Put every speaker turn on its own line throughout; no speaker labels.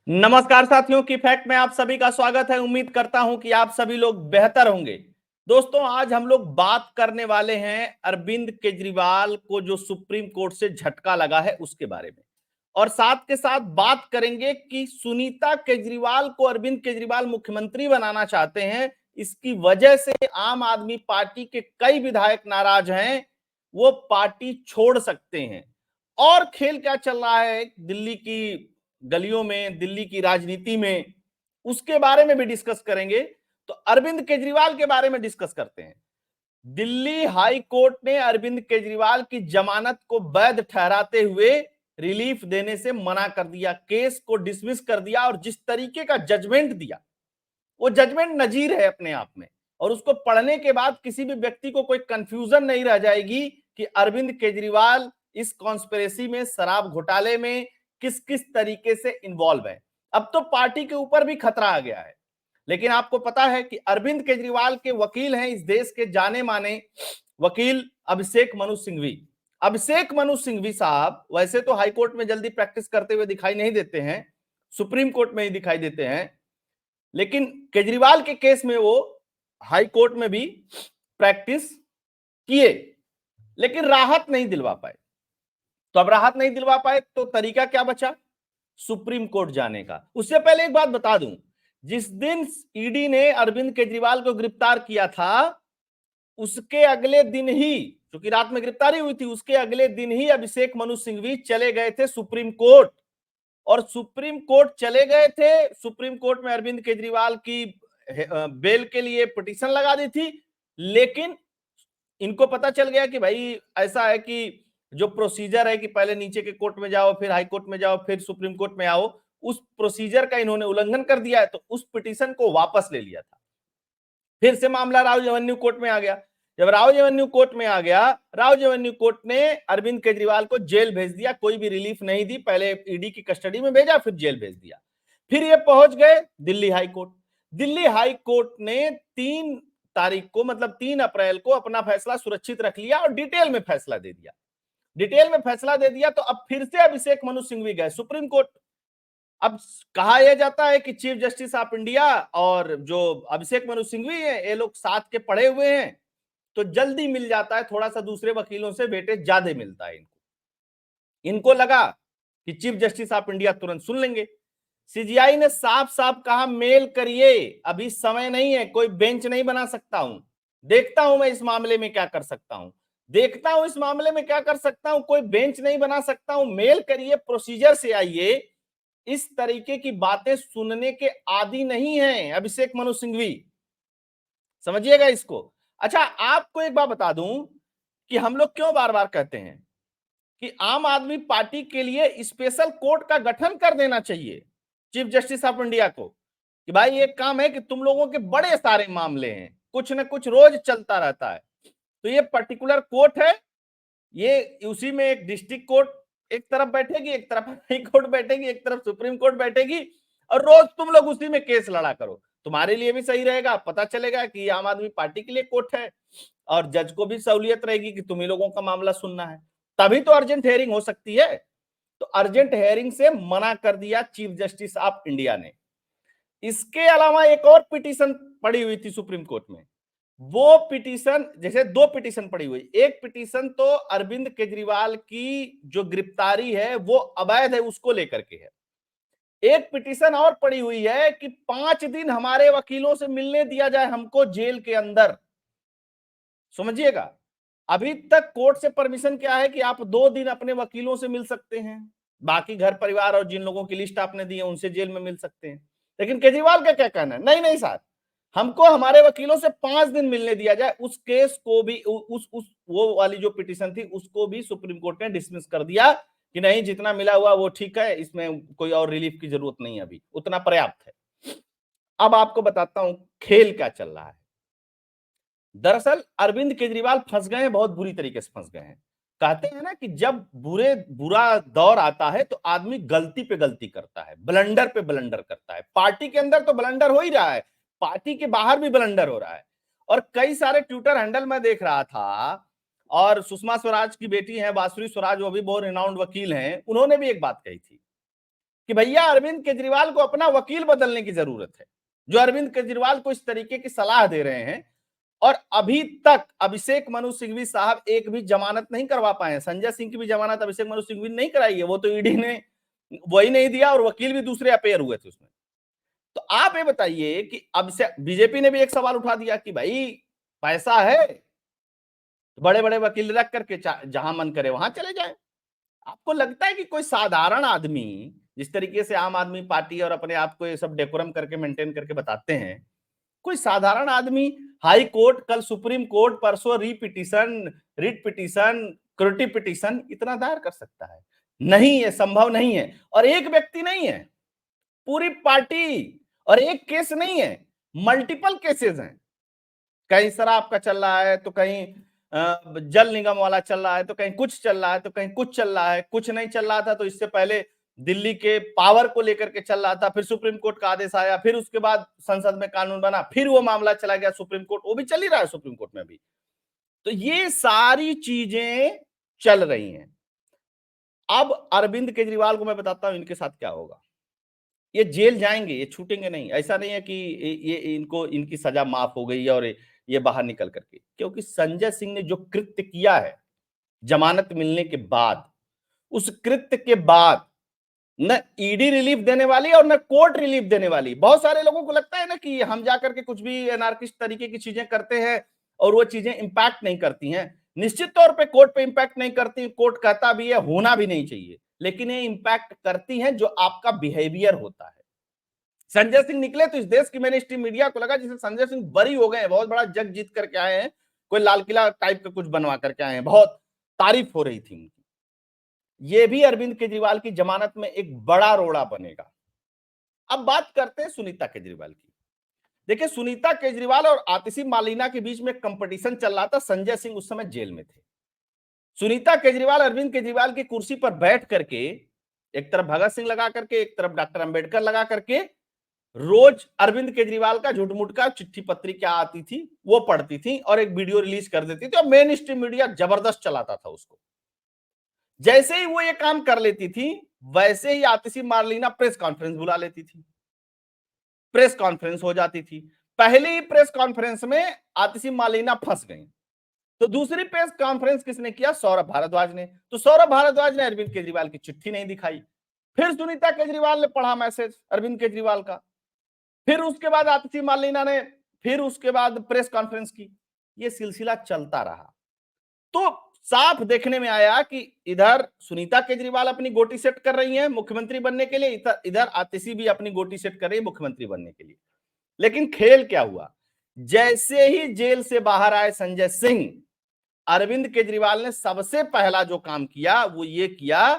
नमस्कार साथियों की फैक्ट में आप सभी का स्वागत है। उम्मीद करता हूं कि आप सभी लोग बेहतर होंगे। दोस्तों, आज हम लोग बात करने वाले हैं अरविंद केजरीवाल को जो सुप्रीम कोर्ट से झटका लगा है उसके बारे में, और साथ के साथ बात करेंगे कि सुनीता केजरीवाल को अरविंद केजरीवाल मुख्यमंत्री बनाना चाहते हैं। इसकी वजह से आम आदमी पार्टी के कई विधायक नाराज हैं, वो पार्टी छोड़ सकते हैं। और खेल क्या चल रहा है दिल्ली की गलियों में, दिल्ली की राजनीति में, उसके बारे में भी डिस्कस करेंगे। तो अरविंद केजरीवाल के बारे में डिस्कस करते हैं। दिल्ली हाई कोर्ट ने अरविंद केजरीवाल की जमानत को वैध ठहराते हुए रिलीफ देने से मना कर दिया, केस को डिसमिस कर दिया। और जिस तरीके का जजमेंट दिया, वो जजमेंट नजीर है अपने आप में, और उसको पढ़ने के बाद किसी भी व्यक्ति को कोई कंफ्यूजन नहीं रह जाएगी कि अरविंद केजरीवाल इस कॉन्स्पिरेसी में, शराब घोटाले में किस किस तरीके से इन्वॉल्व है। अब तो पार्टी के ऊपर भी खतरा आ गया है। लेकिन आपको पता है कि अरविंद केजरीवाल के वकील हैं इस देश के जाने माने वकील अभिषेक मनु सिंघवी। अभिषेक मनु सिंघवी साहब वैसे तो हाई कोर्ट में जल्दी प्रैक्टिस करते हुए दिखाई नहीं देते हैं, सुप्रीम कोर्ट में ही दिखाई देते हैं। लेकिन केजरीवाल के केस में वो हाई कोर्ट में भी प्रैक्टिस किए, लेकिन राहत नहीं दिलवा पाए। तो अब राहत नहीं दिलवा पाए तो तरीका क्या बचा? सुप्रीम कोर्ट जाने का। उससे पहले एक बात बता दूं, जिस दिन ईडी ने अरविंद केजरीवाल को गिरफ्तार किया था, उसके अगले दिन ही, क्योंकि रात में गिरफ्तारी हुई थी, उसके अगले दिन ही अभिषेक मनु सिंघवी चले गए थे सुप्रीम कोर्ट। और सुप्रीम कोर्ट चले गए थे। सुप्रीम कोर्ट में अरविंद केजरीवाल की बेल के लिए पिटीशन लगा दी थी। लेकिन इनको पता चल गया कि भाई ऐसा है कि जो प्रोसीजर है कि पहले नीचे के कोर्ट में जाओ, फिर हाई कोर्ट में जाओ, फिर सुप्रीम कोर्ट में आओ, उस प्रोसीजर का इन्होंने उल्लंघन कर दिया है। तो उस पिटीशन को वापस ले लिया था। फिर से मामला राव रेवेन्यू कोर्ट में आ गया। जब राव रेवेन्यू कोर्ट में आ गया, राव रेवेन्यू कोर्ट ने अरविंद केजरीवाल को जेल भेज दिया। कोई भी रिलीफ नहीं दी, पहले ईडी की कस्टडी में भेजा, फिर जेल भेज दिया। फिर ये पहुंच गए Delhi high court. Delhi high court ने 3 तारीख को, मतलब 3 अप्रैल को अपना फैसला सुरक्षित रख लिया और डिटेल में फैसला दे दिया। डिटेल में फैसला दे दिया तो अब फिर से अभिषेक मनु सिंघवी गए सुप्रीम कोर्ट। अब कहा यह जाता है कि चीफ जस्टिस ऑफ इंडिया और जो अभिषेक मनु सिंघवी है, ये लोग साथ के पढ़े हुए हैं, तो जल्दी मिल जाता है। थोड़ा सा दूसरे वकीलों से वेटेज ज्यादा मिलता है इनको लगा कि चीफ जस्टिस ऑफ इंडिया तुरंत सुन लेंगे। सीजीआई ने साफ साफ कहा, मेल करिए, अभी समय नहीं है, कोई बेंच नहीं बना सकता हूं, देखता हूं मैं इस मामले में क्या कर सकता हूं, देखता हूं इस मामले में क्या कर सकता हूं, कोई बेंच नहीं बना सकता हूं, मेल करिए, प्रोसीजर से आइए। इस तरीके की बातें सुनने के आदी नहीं है अभिषेक मनु सिंघवी, समझिएगा इसको। अच्छा, आपको एक बात बता दूं कि हम लोग क्यों बार बार कहते हैं कि आम आदमी पार्टी के लिए स्पेशल कोर्ट का गठन कर देना चाहिए चीफ जस्टिस ऑफ इंडिया को, कि भाई एक काम है कि तुम लोगों के बड़े सारे मामले हैं, कुछ न कुछ रोज चलता रहता है, तो ये पर्टिकुलर कोर्ट है, ये उसी में एक डिस्ट्रिक्ट कोर्ट एक तरफ बैठेगी, एक तरफ हाई कोर्ट बैठेगी, एक तरफ सुप्रीम कोर्ट बैठेगी, और रोज तुम लोग उसी में केस लड़ा करो। तुम्हारे लिए भी सही रहेगा, पता चलेगा कि आम आदमी पार्टी के लिए कोर्ट है, और जज को भी सहूलियत रहेगी कि तुम्ही लोगों का मामला सुनना है। तभी तो अर्जेंट हेयरिंग हो सकती है। तो अर्जेंट हेयरिंग से मना कर दिया चीफ जस्टिस ऑफ इंडिया ने। इसके अलावा एक और पिटीशन पड़ी हुई थी सुप्रीम कोर्ट में। वो पिटीशन, जैसे 2 पिटीशन पड़ी हुई, एक पिटीशन तो अरविंद केजरीवाल की जो गिरफ्तारी है वो अवैध है उसको लेकर के है। एक पिटीशन और पड़ी हुई है कि 5 दिन हमारे वकीलों से मिलने दिया जाए हमको जेल के अंदर। समझिएगा, अभी तक कोर्ट से परमिशन क्या है कि आप 2 दिन अपने वकीलों से मिल सकते हैं, बाकी घर परिवार और जिन लोगों की लिस्ट आपने दी है उनसे जेल में मिल सकते हैं। लेकिन केजरीवाल का क्या कहना है, नहीं नहीं सर, हमको हमारे वकीलों से 5 दिन मिलने दिया जाए। उस केस को भी, उस वो वाली जो पिटीशन थी उसको भी सुप्रीम कोर्ट ने डिसमिस कर दिया कि नहीं, जितना मिला हुआ वो ठीक है, इसमें कोई और रिलीफ की जरूरत नहीं है, अभी उतना पर्याप्त है। अब आपको बताता हूं खेल क्या चल रहा है। दरअसल अरविंद केजरीवाल फंस गए हैं, बहुत बुरी तरीके से फंस गए हैं। कहते हैं ना कि जब बुरा दौर आता है तो आदमी गलती पे गलती करता है, ब्लंडर पे ब्लंडर करता है। पार्टी के अंदर तो ब्लंडर हो ही रहा है, पार्टी के बाहर भी ब्लंडर हो रहा है। और कई सारे ट्विटर हैंडल में देख रहा था, और सुषमा स्वराज की बेटी है बांसुरी स्वराज, वो भी बहुत रिनाउंड वकील हैं, उन्होंने भी एक बात कही थी कि भैया अरविंद केजरीवाल को अपना वकील बदलने की जरूरत है, जो अरविंद केजरीवाल को इस तरीके की सलाह दे रहे हैं। और अभी तक अभिषेक मनु सिंघवी साहब एक भी जमानत नहीं करवा पाए। संजय सिंह की भी जमानत अभिषेक मनु सिंघवी ने नहीं कराई है, वो तो ईडी ने वही नहीं दिया और वकील भी दूसरे अपेयर हुए थे उसमें। तो आप ये बताइए कि अब से बीजेपी ने भी एक सवाल उठा दिया कि भाई पैसा है, बड़े बड़े वकील रख करके जहां मन करे वहां चले जाए। आपको लगता है कि कोई साधारण आदमी, जिस तरीके से आम आदमी पार्टी और अपने आप को ये सब डेकोरम करके मेंटेन करके बताते हैं, कोई साधारण आदमी हाई कोर्ट, कल सुप्रीम कोर्ट, परसों रिट पिटीशन, क्यूरिटी पिटीशन इतना दायर कर सकता है? नहीं, ये संभव नहीं है। और एक व्यक्ति नहीं है, पूरी पार्टी। और एक केस नहीं है, मल्टीपल केसेस हैं। कहीं शराब का चल रहा है, तो कहीं जल निगम वाला चल रहा है, तो कहीं कुछ चल रहा है, तो कहीं कुछ चल रहा है। कुछ नहीं चल रहा था तो इससे पहले दिल्ली के पावर को लेकर के चल रहा था, फिर सुप्रीम कोर्ट का आदेश आया, फिर उसके बाद संसद में कानून बना, फिर वो मामला चला गया सुप्रीम कोर्ट, वो भी चल ही रहा है सुप्रीम कोर्ट में भी। तो ये सारी चीजें चल रही हैं। अब अरविंद केजरीवाल को मैं बताता हूं इनके साथ क्या होगा। ये जेल जाएंगे, ये छूटेंगे नहीं। ऐसा नहीं है कि ये इनको इनकी सजा माफ हो गई है और ये बाहर निकल करके, क्योंकि संजय सिंह ने जो कृत्य किया है जमानत मिलने के बाद, उस कृत्य के बाद न ईडी रिलीफ देने वाली और न कोर्ट रिलीफ देने वाली। बहुत सारे लोगों को लगता है ना कि हम जाकर के कुछ भी एनार्किस्ट तरीके की चीजें करते हैं और वो चीजें इंपैक्ट नहीं करती हैं। निश्चित तौर पे कोर्ट पे इंपैक्ट नहीं करती, कोर्ट कहता भी है, होना भी नहीं चाहिए, लेकिन ये इंपैक्ट करती हैं जो आपका बिहेवियर होता है। संजय सिंह निकले तो इस देश की मेन स्ट्रीम मीडिया को लगा जैसे संजय सिंह बरी हो गए, बहुत बड़ा जग जीत करके आए हैं, कोई लाल किला टाइप का कुछ बनवा करके आए हैं, बहुत तारीफ हो रही थी उनकी। ये भी अरविंद केजरीवाल की जमानत में एक बड़ा रोड़ा बनेगा। अब बात करते हैं सुनीता केजरीवाल की। देखिए, सुनीता केजरीवाल और आतिशी मालिना के बीच में कंपटीशन चल रहा था। संजय सिंह उस समय जेल में थे। सुनीता केजरीवाल अरविंद केजरीवाल की कुर्सी पर बैठ करके, एक तरफ भगत सिंह लगा करके, एक तरफ डॉक्टर अंबेडकर लगा करके, रोज अरविंद केजरीवाल का झूठ-मूठ का चिट्ठी पत्री क्या आती थी वो पढ़ती थी और एक वीडियो रिलीज कर देती थी और मेन स्ट्रीम मीडिया जबरदस्त चलाता था उसको। जैसे ही वो ये काम कर लेती थी, वैसे ही आतिशी मार्लिना प्रेस कॉन्फ्रेंस बुला लेती थी, प्रेस कॉन्फ्रेंस हो जाती थी। पहली प्रेस कॉन्फ्रेंस में आतिशी मार्लिना फंस गई, तो दूसरी प्रेस कॉन्फ्रेंस किसने किया? सौरभ भारद्वाज ने। तो सौरभ भारद्वाज ने अरविंद केजरीवाल की चिट्ठी नहीं दिखाई, फिर सुनीता केजरीवाल ने पढ़ा मैसेज अरविंद केजरीवाल का, फिर उसके बाद आतिशी मार्लिना ने फिर उसके बाद प्रेस कॉन्फ्रेंस की। ये सिलसिला चलता रहा। तो साफ देखने में आया कि इधर सुनीता केजरीवाल अपनी गोटी सेट कर रही हैं मुख्यमंत्री बनने के लिए, इधर आतिशी भी अपनी गोटी सेट कर रही है मुख्यमंत्री बनने के लिए। लेकिन खेल क्या हुआ? जैसे ही जेल से बाहर आए संजय सिंह, अरविंद केजरीवाल ने सबसे पहला जो काम किया वो ये किया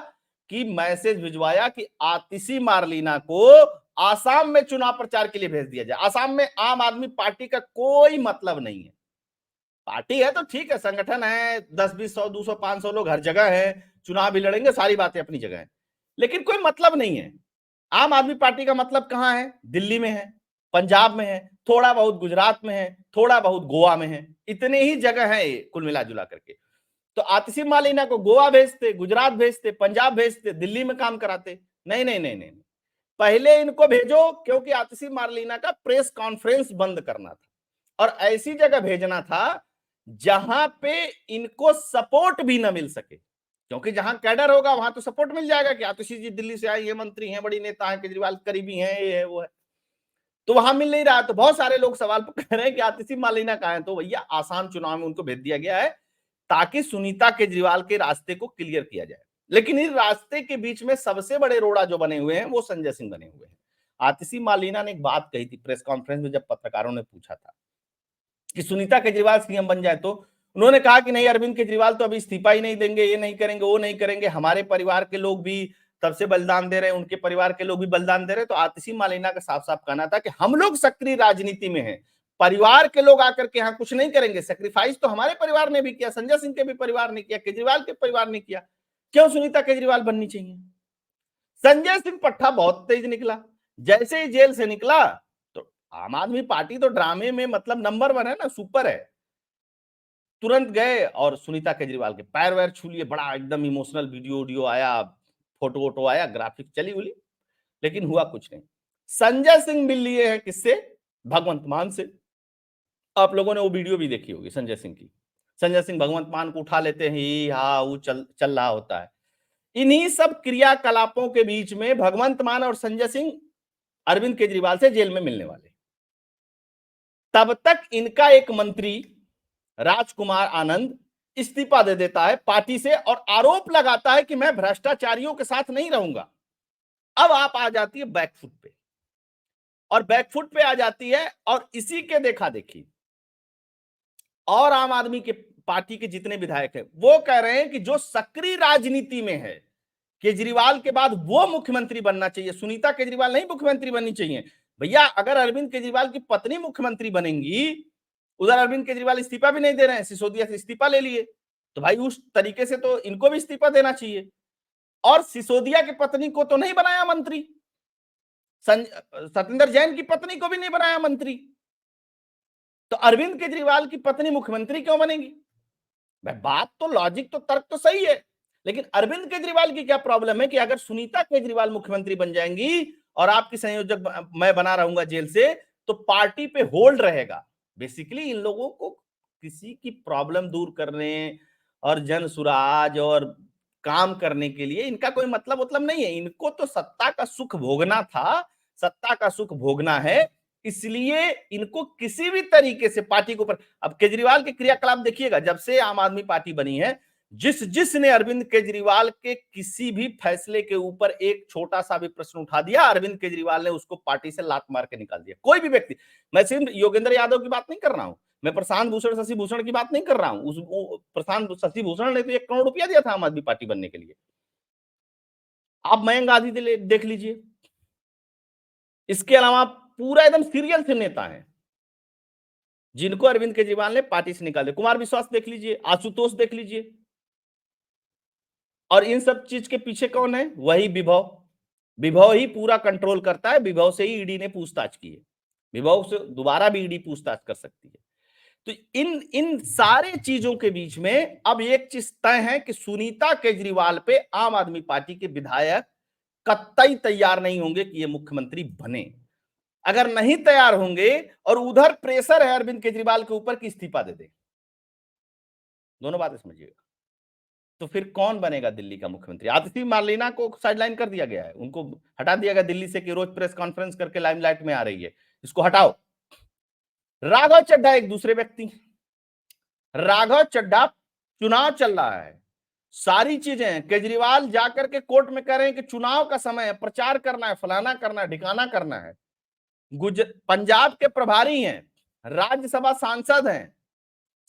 कि मैसेज भिजवाया कि आतिशी मार्लिना को आसाम में चुनाव प्रचार के लिए भेज दिया जाए। आसाम में आम आदमी पार्टी का कोई मतलब नहीं है। पार्टी है तो ठीक है, संगठन है, 10 20 100 200 500 लोग हर जगह है, चुनाव भी लड़ेंगे, सारी बातें अपनी जगह है, लेकिन कोई मतलब नहीं है। आम आदमी पार्टी का मतलब कहां है? दिल्ली में है, पंजाब में है, थोड़ा बहुत गुजरात में है, थोड़ा बहुत गोवा में है, इतने ही जगह है कुल मिला जुला करके। तो आतिशी मालिना को गोवा भेजते, गुजरात भेजते, पंजाब भेजते, दिल्ली में काम कराते। नहीं नहीं नहीं नहीं, पहले इनको भेजो, क्योंकि आतिशी मार्लिना का प्रेस कॉन्फ्रेंस बंद करना था और ऐसी जगह भेजना था जहां पे इनको सपोर्ट भी ना मिल सके, क्योंकि जहां कैडर होगा वहां तो सपोर्ट मिल जाएगा कि आतिशी जी दिल्ली से आई है, मंत्री हैं, बड़ी नेता है, केजरीवाल करीबी हैं, ये है वो है। तो वहां मिल नहीं रहा। तो बहुत सारे लोग सवाल कर रहे हैं कि आतिशी मार्लिना कहां है? तो भैया आसाम चुनाव में उनको भेज दिया गया है ताकि सुनीता केजरीवाल के रास्ते को क्लियर किया जाए। लेकिन इस रास्ते के बीच में सबसे बड़े रोड़ा जो बने हुए हैं वो संजय सिंह बने हुए हैं। आतिशी मार्लिना ने एक बात कही थी प्रेस कॉन्फ्रेंस में, जब पत्रकारों ने पूछा था कि सुनीता केजरीवाल सीएम बन जाए, तो उन्होंने कहा कि नहीं, अरविंद केजरीवाल तो अभी इस्तीफा ही नहीं देंगे, ये नहीं करेंगे, वो नहीं करेंगे, हमारे परिवार के लोग भी तब से बलिदान दे रहे हैं, उनके परिवार के लोग भी बलिदान दे रहे हैं। तो आतिशी मार्लिना का साफ साफ कहना था कि हम लोग सक्रिय राजनीति में हैं, परिवार के लोग आकर के यहाँ कुछ नहीं करेंगे, सेक्रीफाइस तो हमारे परिवार ने भी किया, संजय सिंह के भी परिवार ने किया, केजरीवाल के परिवार ने किया, क्यों सुनीता केजरीवाल बननी चाहिए? संजय सिंह पट्टा बहुत तेज निकला। जैसे ही जेल से निकला तो आम आदमी पार्टी तो ड्रामे में मतलब नंबर 1 है ना, सुपर है। तुरंत गए और सुनीता केजरीवाल के पैर वैर छू लिए, बड़ा एकदम इमोशनल वीडियो आया, फोटो वोटो आया, ग्राफिक चली उली। लेकिन हुआ कुछ नहीं। संजय सिंह मिल लिए हैं किससे? भगवंत मान से। आप लोगों ने वो वीडियो भी देखी होगी संजय सिंह की। संजय सिंह भगवंत मान को उठा लेते हैं, हाँ वो चल रहा होता है। इन्हीं सब क्रियाकलापों के बीच में भगवंत मान और संजय सिंह अरविंद केजरीवाल से जेल में मिलने वाले। तब तक इनका एक मंत्री राजकुमार आनंद इस्तीफा दे देता है पार्टी से और आरोप लगाता है कि मैं भ्रष्टाचारियों के साथ नहीं रहूंगा। अब आप आ जाती है बैकफुट पे, और बैकफुट पे आ जाती है, और इसी के देखा देखी और आम आदमी के पार्टी के जितने विधायक हैं वो कह रहे हैं कि जो सक्रिय राजनीति में है केजरीवाल के बाद वो मुख्यमंत्री बनना चाहिए, सुनीता केजरीवाल नहीं मुख्यमंत्री बननी चाहिए। भैया अगर अरविंद केजरीवाल की पत्नी मुख्यमंत्री बनेंगी, उधर अरविंद केजरीवाल इस्तीफा भी नहीं दे रहे हैं, सिसोदिया से इस्तीफा ले लिए, तो भाई उस तरीके से तो इनको भी इस्तीफा देना चाहिए। और सिसोदिया की पत्नी को तो नहीं बनाया मंत्री, सत्येंद्र जैन की पत्नी को भी नहीं बनाया मंत्री, तो अरविंद केजरीवाल की पत्नी मुख्यमंत्री क्यों बनेगी? भाई बात तो, लॉजिक तो, तर्क तो सही है, लेकिन अरविंद केजरीवाल की क्या प्रॉब्लम है कि अगर सुनीता केजरीवाल मुख्यमंत्री बन जाएंगी और आपकी संयोजक मैं बना रहूंगा जेल से, तो पार्टी पे होल्ड रहेगा। बेसिकली इन लोगों को किसी की प्रॉब्लम दूर करने और जन सुराज और काम करने के लिए इनका कोई मतलब नहीं है। इनको तो सत्ता का सुख भोगना था, सत्ता का सुख भोगना है, इसलिए इनको किसी भी तरीके से पार्टी के ऊपर। अब केजरीवाल के क्रियाकलाप देखिएगा, जब से आम आदमी पार्टी बनी है, जिसने अरविंद केजरीवाल के किसी भी फैसले के ऊपर एक छोटा सा भी प्रश्न उठा दिया, अरविंद केजरीवाल ने उसको पार्टी से लात मार के निकाल दिया। कोई भी व्यक्ति, मैं सिर्फ योगेंद्र यादव की बात नहीं कर रहा हूं, मैं प्रशांत भूषण शशि भूषण की बात नहीं कर रहा हूं। प्रशांत शशि भूषण ने तो 1 करोड़ रुपया दिया था आम आदमी पार्टी बनने के लिए। आप मयंक आदित्य देख लीजिए, इसके अलावा पूरा एकदम सीरियल से नेता है जिनको अरविंद केजरीवाल ने पार्टी से निकाल दिया। कुमार विश्वास देख लीजिए, आशुतोष देख लीजिए, और इन सब चीज के पीछे कौन है? वही विभव। विभव ही पूरा कंट्रोल करता है, विभव से ही ईडी ने पूछताछ की है, विभव से दोबारा भी ईडी पूछताछ कर सकती है। तो इन सारे चीजों के बीच में अब एक चीज तय है कि सुनीता केजरीवाल पे आम आदमी पार्टी के विधायक कतई तैयार नहीं होंगे कि ये मुख्यमंत्री बने। अगर नहीं तैयार होंगे और उधर प्रेशर है अरविंद केजरीवाल के ऊपर कि इस्तीफा दे दे, दोनों बातें समझिएगा, तो फिर कौन बनेगा दिल्ली का मुख्यमंत्री? आतिशी मार्लेना को साइडलाइन कर दिया गया है, उनको हटा दिया गया दिल्ली से कि रोज प्रेस कॉन्फ्रेंस करके लाइमलाइट में आ रही है, इसको हटाओ। राघव चड्ढा एक दूसरे व्यक्ति, राघव चड्ढा चुनाव चल रहा है, सारी चीजें केजरीवाल जाकर के कोर्ट में कह रहे हैं कि चुनाव का समय है, प्रचार करना है, फलाना करना है, ढिकाना करना है। पंजाब के प्रभारी हैं, राज्यसभा सांसद हैं,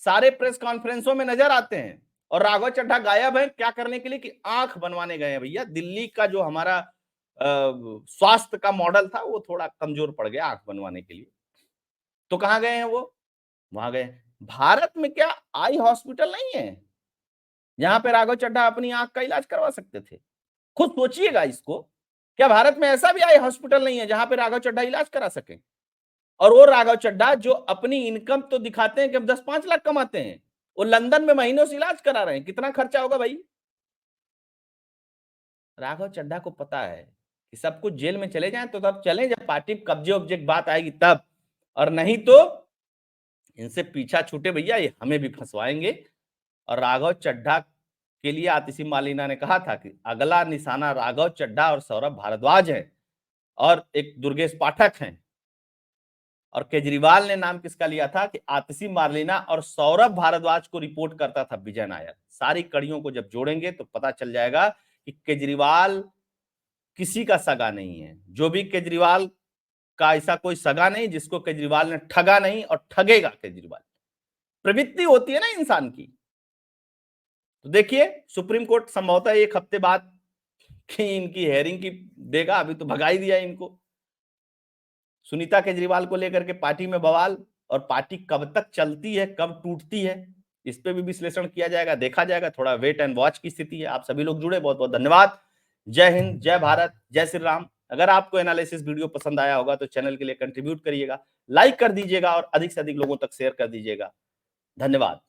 सारे प्रेस कॉन्फ्रेंसों में नजर आते हैं, और राघव चड्ढा गायब है। क्या करने के लिए? कि आंख बनवाने गए हैं। भैया दिल्ली का जो हमारा स्वास्थ्य का मॉडल था वो थोड़ा कमजोर पड़ गया आंख बनवाने के लिए, तो कहां गए हैं वो? वहां गए। भारत में क्या आई हॉस्पिटल नहीं है जहां पे राघव चड्ढा अपनी आंख का इलाज करवा सकते थे? खुद सोचिएगा इसको, क्या भारत में ऐसा भी आई हॉस्पिटल नहीं है जहां पे राघव चड्ढा इलाज करा सके? और वो राघव चड्ढा जो अपनी इनकम तो दिखाते हैं कि हम 10-5 लाख कमाते हैं, वो लंदन में महीनों से इलाज करा रहे हैं, कितना खर्चा होगा भाई? राघव चड्ढा को पता है कि सब कुछ जेल में चले जाएं तो तब चलें जब पार्टी कब्जे उब्जे की बात आएगी तब, और नहीं तो इनसे पीछा छूटे भैया, ये हमें भी फंसवाएंगे। और राघव चड्ढा के लिए आतिशी मार्लेना ने कहा था कि अगला निशाना राघव चड्ढा और सौरभ भारद्वाज है, और एक दुर्गेश पाठक हैं। और केजरीवाल ने नाम किसका लिया था? कि आतिशी मार्लेना और सौरभ भारद्वाज को रिपोर्ट करता था विजय नायर। सारी कड़ियों को जब जोड़ेंगे तो पता चल जाएगा कि केजरीवाल किसी का सगा नहीं है। जो भी केजरीवाल का ऐसा कोई सगा नहीं जिसको केजरीवाल ने ठगा नहीं, और ठगेगा केजरीवाल। प्रवृत्ति होती है ना इंसान की। तो देखिए सुप्रीम कोर्ट संभवतः 1 हफ्ते बाद कि इनकी हेयरिंग की देगा, अभी तो भगा ही दिया इनको। सुनीता केजरीवाल को लेकर के पार्टी में बवाल, और पार्टी कब तक चलती है कब टूटती है इस पे भी विश्लेषण किया जाएगा, देखा जाएगा। थोड़ा वेट एंड वॉच की स्थिति है। आप सभी लोग जुड़े, बहुत बहुत धन्यवाद। जय हिंद, जय भारत, जय श्री राम। अगर आपको एनालिसिस वीडियो पसंद आया होगा तो चैनल के लिए कंट्रीब्यूट करिएगा, लाइक कर दीजिएगा और अधिक से अधिक लोगों तक शेयर कर दीजिएगा। धन्यवाद।